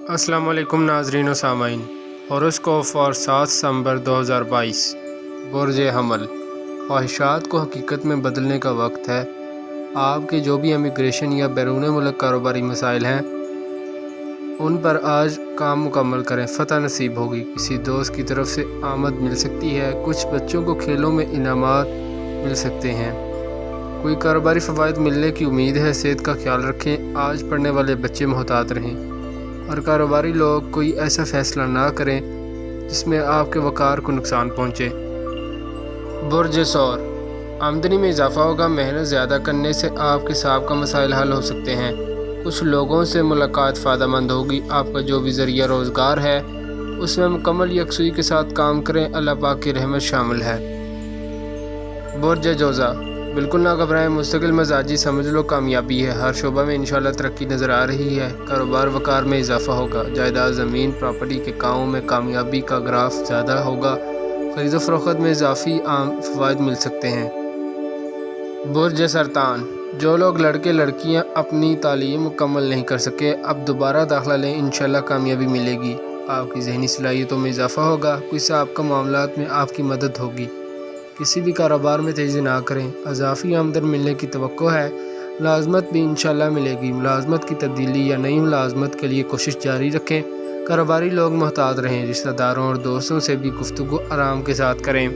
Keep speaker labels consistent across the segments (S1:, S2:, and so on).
S1: السلام علیکم ناظرین و سامعین، ہاروسکوپ فار 7 ستمبر 2022۔ برج حمل، خواہشات کو حقیقت میں بدلنے کا وقت ہے۔ آپ کے جو بھی امیگریشن یا بیرون ملک کاروباری مسائل ہیں ان پر آج کام مکمل کریں، فتح نصیب ہوگی۔ کسی دوست کی طرف سے آمد مل سکتی ہے، کچھ بچوں کو کھیلوں میں انعامات مل سکتے ہیں، کوئی کاروباری فوائد ملنے کی امید ہے۔ صحت کا خیال رکھیں، آج پڑھنے والے بچے محتاط رہیں، اور کاروباری لوگ کوئی ایسا فیصلہ نہ کریں جس میں آپ کے وقار کو نقصان پہنچے۔ برج ثور، آمدنی میں اضافہ ہوگا، محنت زیادہ کرنے سے آپ کے سابقہ مسائل حل ہو سکتے ہیں۔ کچھ لوگوں سے ملاقات فائدہ مند ہوگی۔ آپ کا جو بھی ذریعہ روزگار ہے اس میں مکمل یکسوئی کے ساتھ کام کریں، اللہ پاک کی رحمت شامل ہے۔ برج جوزا، بالکل نہ گھبرائیں، مستقل مزاجی سمجھ لو کامیابی ہے، ہر شعبہ میں انشاءاللہ ترقی نظر آ رہی ہے۔ کاروبار وقار میں اضافہ ہوگا، جائیداد زمین پراپرٹی کے کاموں میں کامیابی کا گراف زیادہ ہوگا، خرید و فروخت میں اضافی عام فوائد مل سکتے ہیں۔ برج سرطان، جو لوگ لڑکے لڑکیاں اپنی تعلیم مکمل نہیں کر سکے اب دوبارہ داخلہ لیں، انشاءاللہ کامیابی ملے گی۔ آپ کی ذہنی صلاحیتوں میں اضافہ ہوگا، کوئی سابقہ معاملات میں آپ کی مدد ہوگی۔ کسی بھی کاروبار میں تیزی نہ کریں، اضافی آمدن ملنے کی توقع ہے۔ ملازمت بھی انشاءاللہ ملے گی، ملازمت کی تبدیلی یا نئی ملازمت کے لیے کوشش جاری رکھیں۔ کاروباری لوگ محتاط رہیں، رشتہ داروں اور دوستوں سے بھی گفتگو آرام کے ساتھ کریں۔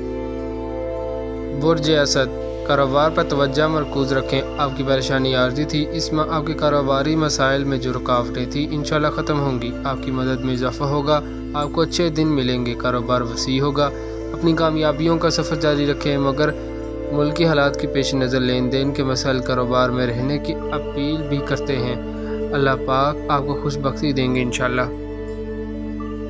S1: برج اسد، کاروبار پر توجہ مرکوز رکھیں، آپ کی پریشانی عارضی تھی، اس ماہ آپ کے کاروباری مسائل میں جو رکاوٹیں تھیں انشاءاللہ ختم ہوں گی، آپ کی مدد میں اضافہ ہوگا، آپ کو اچھے دن ملیں گے، کاروبار وسیع ہوگا۔ اپنی کامیابیوں کا سفر جاری رکھیں، مگر ملکی حالات کے پیش نظر لین دین کے مسائل کاروبار میں رہنے کی اپیل بھی کرتے ہیں، اللہ پاک آپ کو خوش بختی دیں گے انشاءاللہ۔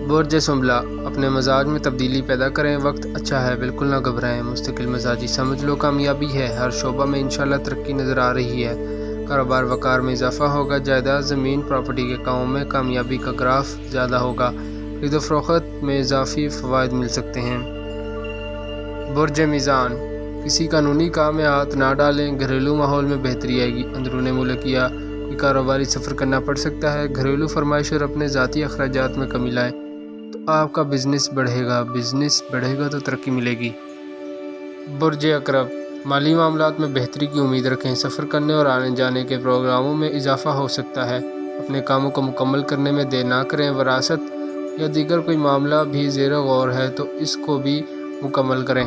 S1: برج سنبلہ، اپنے مزاج میں تبدیلی پیدا کریں، وقت اچھا ہے، بالکل نہ گھبرائیں، مستقل مزاجی سمجھ لو کامیابی ہے، ہر شعبہ میں انشاءاللہ ترقی نظر آ رہی ہے۔ کاروبار وقار میں اضافہ ہوگا، جائیداد زمین پراپرٹی کے کاموں میں کامیابی کا گراف زیادہ ہوگا، خرید و فروخت میں اضافی فوائد مل سکتے ہیں۔ برج میزان، کسی قانونی کام میں ہاتھ نہ ڈالیں، گھریلو ماحول میں بہتری آئے گی، اندرون ملک یا کوئی کاروباری سفر کرنا پڑ سکتا ہے۔ گھریلو فرمائش اور اپنے ذاتی اخراجات میں کمی لائیں تو آپ کا بزنس بڑھے گا تو ترقی ملے گی۔ برج عقرب، مالی معاملات میں بہتری کی امید رکھیں، سفر کرنے اور آنے جانے کے پروگراموں میں اضافہ ہو سکتا ہے، اپنے کاموں کو مکمل کرنے میں دیر نہ کریں، وراثت یا دیگر کوئی معاملہ بھی زیر غور ہے تو اس کو بھی مکمل کریں۔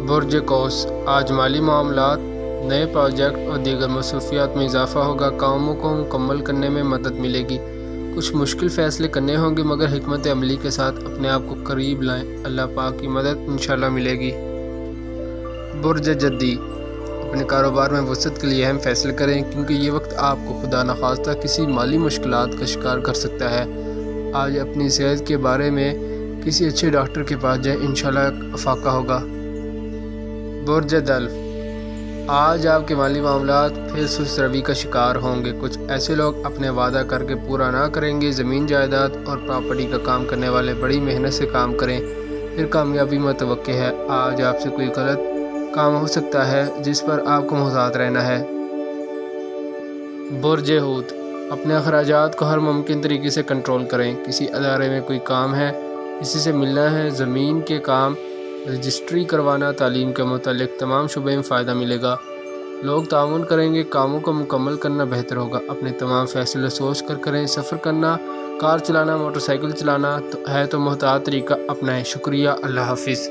S1: برج قوس، آج مالی معاملات، نئے پروجیکٹ اور دیگر مصروفیات میں اضافہ ہوگا، کاموں کو مکمل کرنے میں مدد ملے گی، کچھ مشکل فیصلے کرنے ہوں گے مگر حکمت عملی کے ساتھ اپنے آپ کو قریب لائیں، اللہ پاک کی مدد انشاءاللہ ملے گی۔ برج جدی، اپنے کاروبار میں وسعت کے لیے اہم فیصلے کریں کیونکہ یہ وقت آپ کو خدا نخواستہ کسی مالی مشکلات کا شکار کر سکتا ہے۔ آج اپنی صحت کے بارے میں کسی اچھے ڈاکٹر کے پاس جائیں، انشاءاللہ افاقہ ہوگا۔ برج دلو، آج آپ کے مالی معاملات پھر سست روی کا شکار ہوں گے، کچھ ایسے لوگ اپنے وعدہ کر کے پورا نہ کریں گے، زمین جائیداد اور پراپرٹی کا کام کرنے والے بڑی محنت سے کام کریں، پھر کامیابی متوقع ہے۔ آج آپ سے کوئی غلط کام ہو سکتا ہے جس پر آپ کو محتاط رہنا ہے۔ برج حوت، اپنے اخراجات کو ہر ممکن طریقے سے کنٹرول کریں، کسی ادارے میں کوئی کام ہے، کسی سے ملنا ہے، زمین کے کام، رجسٹری کروانا، تعلیم کے متعلق تمام شعبے میں فائدہ ملے گا، لوگ تعاون کریں گے، کاموں کو مکمل کرنا بہتر ہوگا، اپنے تمام فیصلے سوچ کر کریں، سفر کرنا، کار چلانا، موٹر سائیکل چلانا ہے تو محتاط طریقہ اپنائیں، شکریہ، اللہ حافظ۔